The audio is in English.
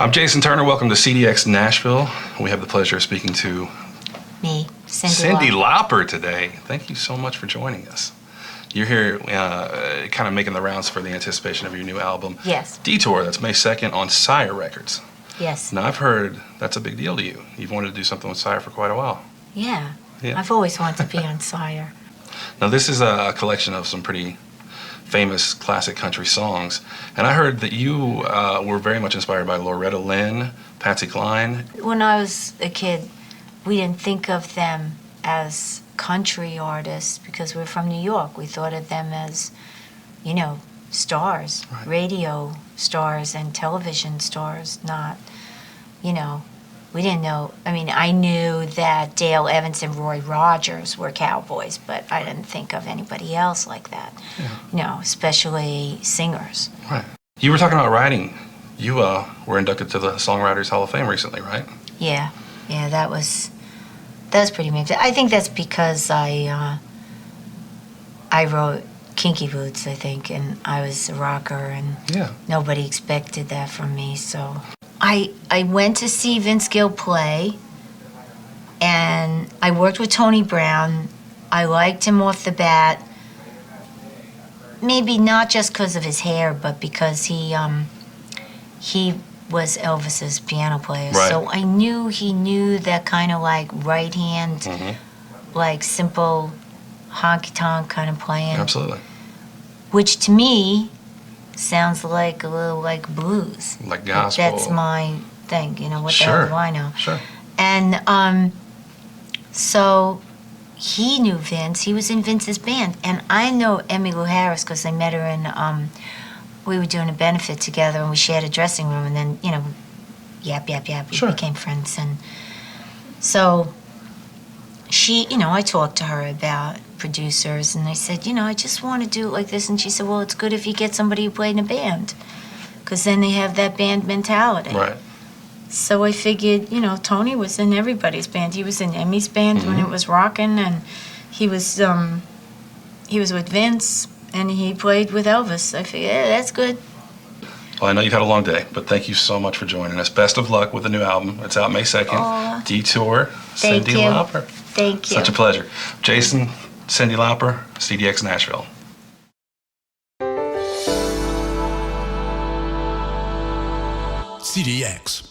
I'm Jason Turner. Welcome to CDX Nashville. We have the pleasure of speaking to me, Cyndi Cyndi Lauper today. Thank you so much for joining us. You're here kind of making the rounds for the anticipation of your new album. Yes. Detour, that's May 2nd on Sire Records. Yes. Now, I've heard that's a big deal to you. You've wanted to do something with Sire for quite a while. Yeah. I've always wanted to be on Sire. Now, this is a collection of some pretty famous classic country songs. And I heard that you were very much inspired by Loretta Lynn, Patsy Cline. When I was a kid, we didn't think of them as country artists because we're from New York. We thought of them as, you know, stars, right. Radio stars and television stars, not, you know, we didn't know. I mean, I knew that Dale Evans and Roy Rogers were cowboys, but I didn't think of anybody else like that. Yeah. You know, especially singers. Right. You were talking about writing. You were inducted to the Songwriters Hall of Fame recently, right? Yeah. Yeah, that was pretty amazing. I think that's because I wrote Kinky Boots, I think, and I was a rocker, and nobody expected that from me, so. I went to see Vince Gill play, and I worked with Tony Brown. I liked him off the bat, maybe not just because of his hair, but because he was Elvis's piano player. Right. So I knew he knew that kind of like right hand, like simple honky-tonk kind of playing. Absolutely. Which to me sounds like a little like blues. Like gospel. That's my thing, you know, what the hell do I know? Sure. And so he knew Vince. He was in Vince's band. And I know Emmylou Harris because I met her in, we were doing a benefit together and we shared a dressing room and then, you know, yap. We became friends. And so she, you know, I talked to her about producers and I said, you know, I just want to do it like this. And she said, well, it's good if you get somebody who played in a band because then they have that band mentality. Right. So I figured, you know, Tony was in everybody's band. He was in Emmy's band when it was rocking, and he was with Vince and he played with Elvis. I figured, yeah, that's good. Well, I know you've had a long day, but thank you so much for joining us. Best of luck with the new album. It's out May 2nd. Detour, Cyndi Lauper. Thank you. Such a pleasure. Jason, Cyndi Lauper, CDX Nashville. CDX.